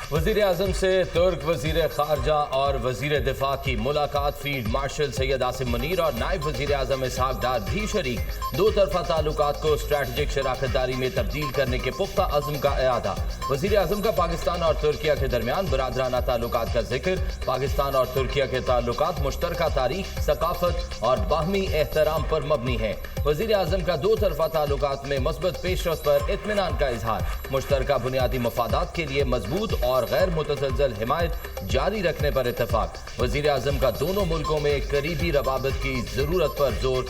वज़ीर आज़म से तुर्क वज़ीर ख़ारजा और वज़ीर दिफा की मुलाकात। फील्ड मार्शल सैयद आसिम मुनीर और नायब वज़ीर आज़म इसहाक डार भी शरीक। दो तरफ़ा ताल्लुकात को स्ट्रैटेजिक शराकतदारी में तब्दील करने के पुख्ता अज़्म का इरादा। वज़ीर आज़म का पाकिस्तान और तुर्किया के दरमियान बरादराना ताल्लुकात का जिक्र। पाकिस्तान और तुर्किया के ताल्लुकात मुश्तरका तारीख, सकाफत और बाहमी एहतराम पर मबनी है। वज़ीर आज़म का दो तरफ़ा ताल्लुकात में मस्बत पेशरफ्त पर इत्मीनान का इजहार। मुश्तरका बुनियादी मफादात के लिए मजबूत और गैर मुतसलसल हिमायत जारी रखने पर इत्तफाक। वज़ीर आज़म का दोनों मुल्कों में करीबी रवाबत की जरूरत पर जोर।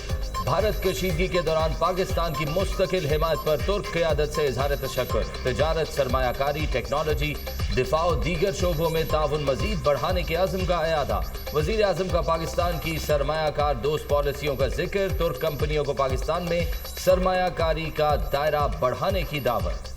भारत कशीदगी के दौरान पाकिस्तान की मुस्तकिल हिमायत पर तुर्क क़यादत से इजहार तशक्कुर। तिजारत, सरमायाकारी, टेक्नोलॉजी, दिफा और दीगर शोबों में ताउन मजीद बढ़ाने के अज़्म का इरादा। वज़ीर आज़म का पाकिस्तान की सरमायाकार दोस्त पॉलिसियों का जिक्र। तुर्क कंपनियों को पाकिस्तान में सरमायाकारी का दायरा बढ़ाने की दावत।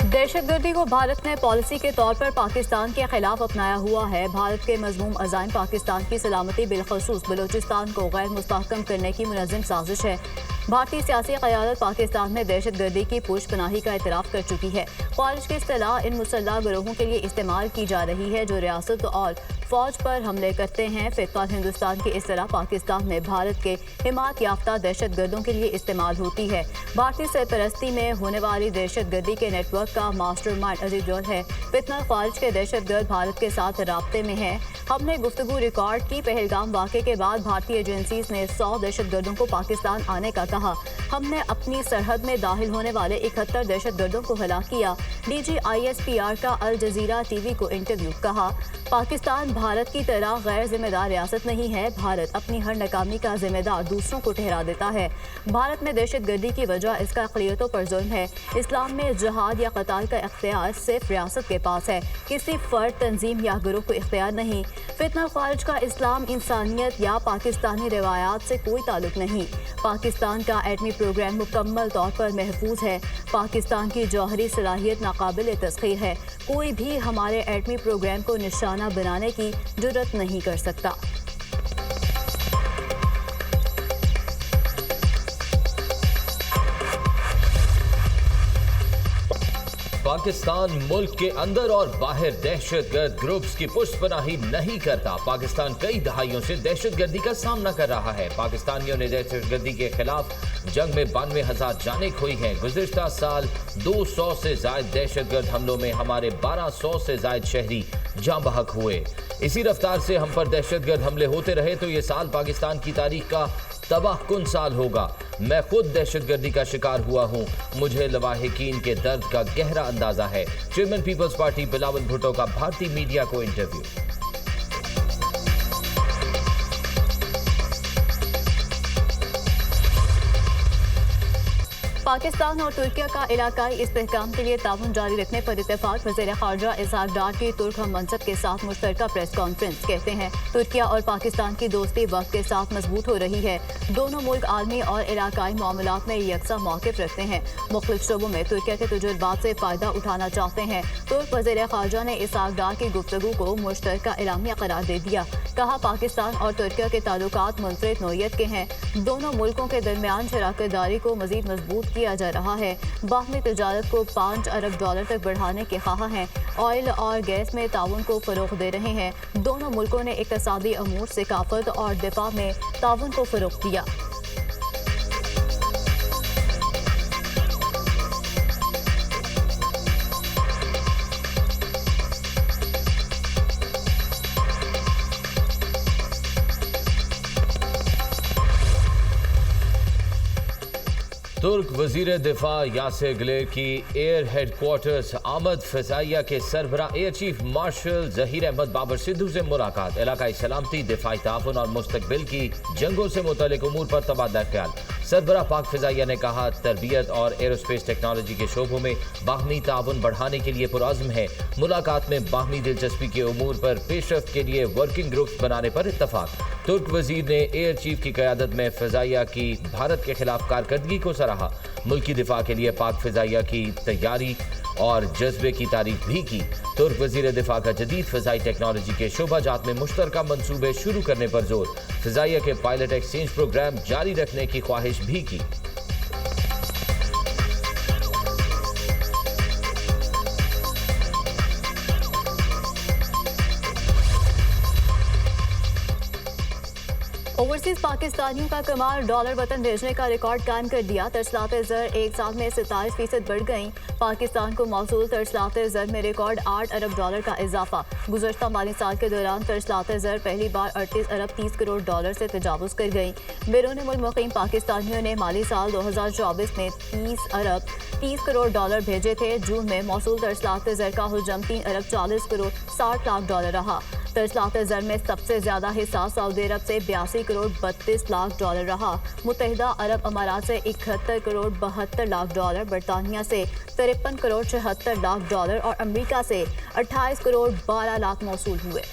दहशतगर्दी को भारत ने पॉलिसी के तौर पर पाकिस्तान के खिलाफ अपनाया हुआ है। भारत के मजमूम अज़ाइम पाकिस्तान की सलामती बिलखसूस बलूचिस्तान को गैर मुस्तहकम करने की मुनज़्ज़म साजिश है। भारतीय सियासी क़यादत पाकिस्तान में दहशतगर्दी की पुशपनाही का एतराफ़ कर चुकी है। ख़वारिज की इस्तिलाह इन मुसल्लह गिरोहों के लिए इस्तेमाल की जा रही है जो रियासत और फ़ौज पर हमले करते हैं। फ़िलहाल हिंदुस्तान की इस्तिलाह पाकिस्तान में भारत के हिमायत याफ्ता दहशतगर्दों के लिए इस्तेमाल होती है। भारतीय सरपरस्ती में होने वाली दहशतगर्दी के नेटवर्क का मास्टरमाइंड अजीज जोल है। फितना ख़वारिज के दहशतगर्द भारत के साथ राब्ते में हैं। हमने गुफ्तगू रिकॉर्ड की। पहलगाम वाक़े के बाद भारतीय एजेंसीज ने 100 दहशतगर्दों को पाकिस्तान आने का कहा। हमने अपनी सरहद में दाखिल होने वाले 71 दहशतगर्दों को हलाक किया। DGISPR का अल जजीरा TV को इंटरव्यू। कहा, पाकिस्तान भारत की तरह गैर जिम्मेदार रियासत नहीं है। भारत अपनी हर नाकामी का जिम्मेदार दूसरों को ठहरा देता है। भारत में दहशतगर्दी की वजह इसका अक़लियतों पर जुल्म है। इस्लाम में जहाद या क़ताल का इख्तियार सिर्फ रियासत के पास है, किसी फ़र्द, तंजीम या ग्रुप को इख्तियार नहीं। फितना ख़वारिज का इस्लाम, इंसानियत या पाकिस्तानी रवायात से कोई ताल्लुक नहीं। पाकिस्तान का एटमी प्रोग्राम मुकम्मल तौर पर महफूज है। पाकिस्तान की जौहरी सलाहियत नाकाबिल तस्ख़ीर है। कोई भी हमारे एटमी प्रोग्राम को निशाना बनाने की जुर्रत नहीं कर सकता। पाकिस्तान मुल्क के अंदर और बाहर दहशतगर्द ग्रुप्स की पुष्पनाही नहीं करता। पाकिस्तान कई दहाइयों से दहशतगर्दी का सामना कर रहा है। पाकिस्तानियों ने दहशतगर्दी के खिलाफ जंग में 92,000 जानें खोई हैं। गुज़िश्ता साल 200 से ज़ायद दहशतगर्द हमलों में हमारे 1200 से ज़ायद शहरी जाँ बहक हुए। इसी रफ्तार से हम पर दहशतगर्द हमले होते रहे तो ये साल पाकिस्तान की तारीख का तबाहकुन साल होगा। मैं खुद दहशतगर्दी का शिकार हुआ हूँ। मुझे लवाहिकीन के दर्द का गहरा अंदाजा है। Chairman Peoples Party Bilawal Bhutto का भारतीय मीडिया को इंटरव्यू। पाकिस्तान और तुर्किया का इलाकाई इस्तेहकाम के लिए ताउन जारी रखने पर इत्तेफाक। वज़ीर ख़ारजा इसहाक डार की तुर्क हम मनसब के साथ मुश्तरका प्रेस कॉन्फ्रेंस। कहते हैं, तुर्किया और पाकिस्तान की दोस्ती वक्त के साथ मजबूत हो रही है। दोनों मुल्क आलमी और इलाकाई मामलात में यकसा मौक़िफ़ रखते हैं। मुख्तलिफ शोबों में तुर्किया के तजुर्बात से फ़ायदा उठाना चाहते हैं। तुर्क वज़ीर ख़ारजा ने इसहाक डार की गुफ्तगू को मुश्तरका एलामिया करार दे दिया। कहा, पाकिस्तान और तुर्किया के ताल्लुकात मुनफरिद नौइयत के हैं। दोनों मुल्कों के दरमियान शराकतदारी को मज़ीद मजबूत किया जा रहा है। बाहमी तिजारत को $5 अरब तक बढ़ाने के ख्वाह हैं। ऑयल और गैस में ताउन को फ़रोग़ दे रहे हैं। दोनों मुल्कों ने इक़्तिसादी अमूर, सकाफ़त और दिफा में ताउन को फ़रोग़ दिया। तुर्क वजीर दिफा यासिर गिलेर की एयर हेडक्वार्टर्स आमद फ़िज़ाइया के सरबरा air chief marshal Zaheer Ahmed Babar Sidhu से मुलाकात। इलाकाई सलामती, दिफाई ताउन और मुस्तक़बिल की जंगों से मुतल्लिक़ उमूर पर तबादला ख्याल। सरबरा पाक फ़िज़ाइया ने कहा, तरबियत और एरोस्पेस टेक्नोलॉजी के शोबों में बाहमी ताउन बढ़ाने के लिए पुरअज़्म है। मुलाकात में बाहमी दिलचस्पी के उमूर पर पेशरफ्त के लिए वर्किंग ग्रुप्स बनाने पर इत्तफाक। तुर्क वजीर ने एयर चीफ की क़यादत में फ़िज़ाइया की भारत के खिलाफ कारकर्दगी को सराहा। मुल्की दिफा के लिए पाक फ़िज़ाइया की तैयारी और जज्बे की तारीफ भी की। तुर्क वजीर दिफा का जदीद फ़ज़ाई टेक्नोलॉजी के शोबाजात में मुश्तरका मंसूबे शुरू करने पर जोर, फ़ज़ाइया के पायलट एक्सचेंज प्रोग्राम जारी रखने की ख्वाहिश भी की। ओवरसीज पाकिस्तानियों का कमाल, डॉलर वतन भेजने का रिकॉर्ड कायम कर दिया। तरसलाते ज़र एक साल में 27% बढ़ गई। पाकिस्तान को मौसूल तरसलाते ज़र में रिकॉर्ड 8 अरब डॉलर का इजाफा। गुज़श्ता माली साल के दौरान तरसलाते ज़र पहली बार 38 अरब 30 करोड़ डॉलर से तजावुज़ कर गई। बैरून मुल्क मुक़ीम पाकिस्तानियों ने माली साल 2024 में 30 अरब 30 करोड़ डॉलर भेजे थे। जून में मौसूल तरसलाते ज़र का हुजम 3 अरब 40 करोड़ 60 लाख डॉलर रहा। तरसलाते ज़र में सबसे ज्यादा हिस्सा सऊदी अरब से 82 करोड़ 32 लाख डॉलर रहा। मुत्तहिदा अरब अमारात से 71 करोड़ 72 लाख डॉलर, बरतानिया से 53 करोड़ 76 लाख डॉलर और अमेरिका से 28 करोड़ 12 लाख मौसूल हुए।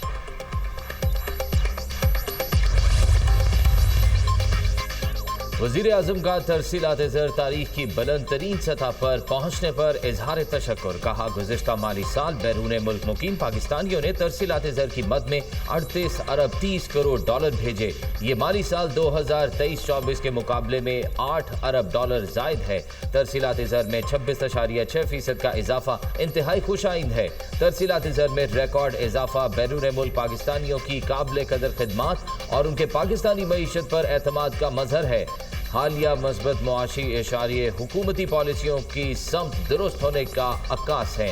वज़ीर आज़म का तरसीलाते ज़र तारीख की बुलंद तरीन सतह पर पहुँचने पर इजहार तशक्कुर। कहा, गुज़िश्ता माली साल बैरून मुल्क मुकीम पाकिस्तानियों ने तरसीलाते ज़र की मद में 38 अरब 30 करोड़ डॉलर भेजे। ये माली साल 2023-24 के मुकाबले में 8 अरब डॉलर जायद है। तरसीलाते ज़र में 26.6% का इजाफा इंतहाई खुशाइंद है। तरसीलाते ज़र में रिकॉर्ड इजाफा बैरून मुल्क पाकिस्तानियों की काबिल कदर खिदमात और उनके पाकिस्तानी मईशत पर एतमाद का मजहर है। हालिया मस्बत मुआशी इशारे हुकूमती पॉलिसियों की समत दुरुस्त होने का अक्कास है।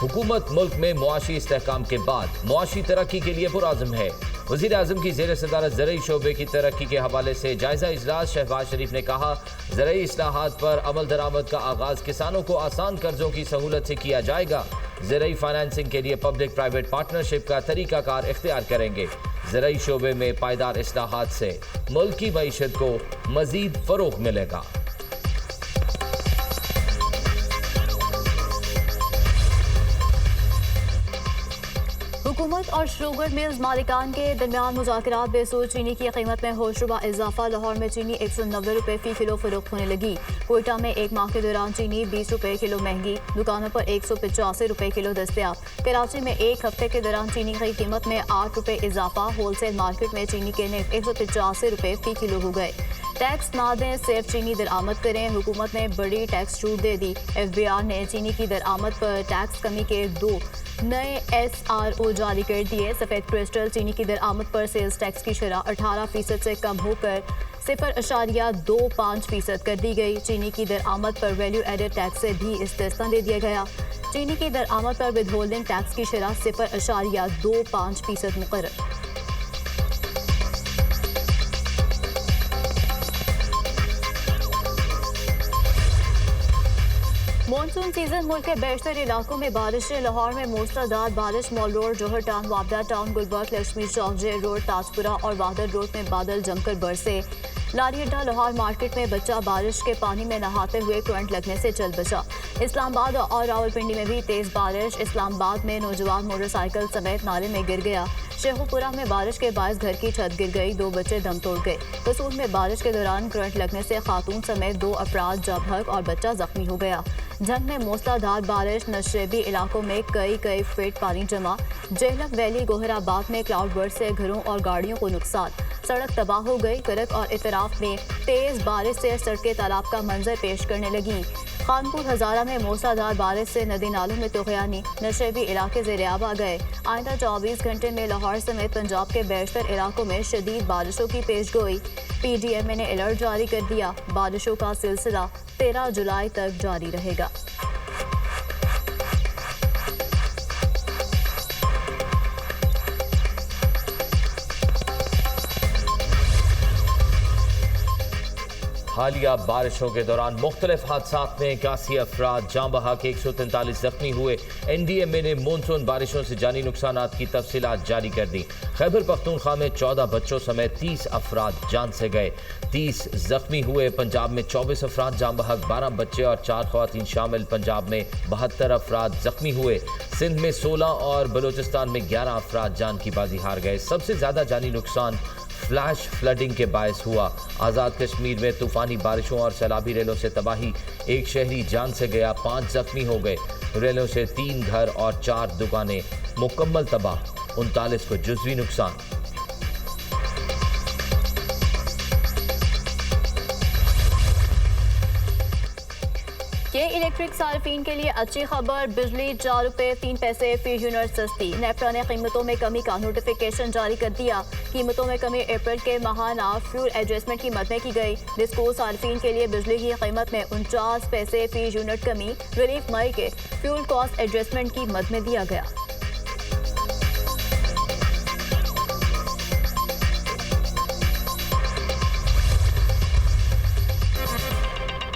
हुकूमत मुल्क में मुआशी इस्तेहकाम के बाद मुआशी तरक्की के लिए पुरआज़म है। वज़ीर आज़म की ज़ेर सदारत ज़रई शोबे की तरक्की के हवाले से जायज़ा इजलास शहबाज शरीफ ने कहा, ज़रई इस्लाहात पर अमल दरामद का आगाज़ किसानों को आसान कर्जों की सहूलत से किया जाएगा। ज़रई फाइनेंसिंग के लिए पब्लिक प्राइवेट पार्टनरशिप का तरीकाकार इख्तियार करेंगे। ज़रई शोबे में पायदार इस्लाहात से मुल्क की मईशत को मज़ीद फ़रोग़ मिलेगा। हुकूमत और शुगर मिल्स मालिकान के दरमियान मुज़ाकरात बेसूद। चीनी की कीमत में होशरुबा इजाफा। लाहौर में चीनी 190 रुपये फ़ी किलो फरोख्त होने लगी। कोयटा में एक माह के दौरान चीनी 20 रुपये किलो महंगी, दुकानों पर 185 रुपये किलो दस्तयाब। कराची में एक हफ्ते के दौरान चीनी की कीमत में 8 रुपये इजाफा। होलसेल मार्केट में चीनी के निर्ख 185 रुपये फ़ी किलो हो गए। टैक्स ना दें, सिर्फ चीनी दरामद करें। हुकूमत ने बड़ी टैक्स छूट दे दी। FBR ने चीनी की दरामद पर टैक्स कमी के 2 नए SRO जारी कर दिए। सफ़ेद क्रिस्टल चीनी की दरामद पर सेल्स टैक्स की शरह 18% से कम होकर 0.25% कर दी गई। चीनी की दरामद पर वैल्यू एडेड टैक्स से भी इस्तिस्ना दे दिया गया। चीनी की दरामद पर विदहोल्डिंग टैक्स की शरह 0.25% मुकर्रर। मानसून सीजन मुल्क के बेशतर इलाकों में बारिशें। लाहौर में मूसलाधार बारिश। मॉल रोड, जौहर टाउन, वाबदा टाउन, गुलबर्ग, लक्ष्मी चौक, जे रोड, ताजपुरा और वादर रोड में बादल जमकर बरसे। लारी अड्डा लाहौर मार्केट में बच्चा बारिश के पानी में नहाते हुए करंट लगने से चल बचा। इस्लामाबाद और रावलपिंडी में भी तेज बारिश। इस्लामाबाद में नौजवान मोटरसाइकिल समेत नाले में गिर गया। शेखुपुरा में बारिश के बायस घर की छत गिर गई, 2 बच्चे दम तोड़ गए। कसूर में बारिश के दौरान करंट लगने से खातून समेत 2 अफराद जबहक और बच्चा जख्मी हो गया। झंग में मूसलाधार बारिश। नशेबी इलाकों में कई फीट पानी जमा। जेहलम वैली गोहराबाद में क्लाउड बर्स्ट से घरों और गाड़ियों को नुकसान। सड़क तबाह हो गई। करक और इतराफ में तेज बारिश से सड़कें तालाब का मंजर पेश करने लगी। खानपुर हजारा में मूसलाधार बारिश से नदी नालों में तुगयानी। नशेबी इलाके ज़ेरियाब आ गए। आइंदा 24 घंटे में लाहौर समेत पंजाब के बेशतर इलाकों में शदीद बारिशों की पेशगोई। PDMA ने अलर्ट जारी कर दिया। बारिशों का सिलसिला 13 जुलाई तक जारी रहेगा। हालिया बारिशों के दौरान मुख्तलिफ हादसात में 81 अफराद जाँ बहक, 143 जख्मी हुए। NDMA ने मानसून बारिशों से जानी नुकसानात की तफसीलात जारी कर दी। खैबर पख्तूनख्वा में 14 बच्चों समेत 30 अफराद जान से गए, 30 जख्मी हुए। पंजाब में 24 अफराद जाँ बहक, 12 बच्चे और 4 ख़वातीन शामिल। पंजाब में 72 अफराद जख्मी हुए। सिंध में 16 और बलूचिस्तान में 11 अफराद जान की बाजी हार गए। सबसे ज़्यादा जानी नुकसान फ्लैश फ्लडिंग के बायस हुआ। आज़ाद कश्मीर में तूफानी बारिशों और सैलाबी रेलों से तबाही, एक शहरी जान से गया, 5 जख्मी हो गए। रेलों से 3 घर और 4 दुकानें मुकम्मल तबाह, 39 को जुज़वी नुकसान। ये इलेक्ट्रिक सार्फिन के लिए अच्छी खबर, बिजली 4 रुपये 3 पैसे फी यूनिट सस्ती। नेफ्रा ने कीमतों में कमी का नोटिफिकेशन जारी कर दिया। कीमतों में कमी अप्रैल के माहाना फ्यूल एडजस्टमेंट की मद में की गई, जिसको सार्फिन के लिए बिजली की कीमत में 49 पैसे फी यूनिट कमी रिलीफ मई के फ्यूल कॉस्ट एडजस्टमेंट की मद में दिया गया।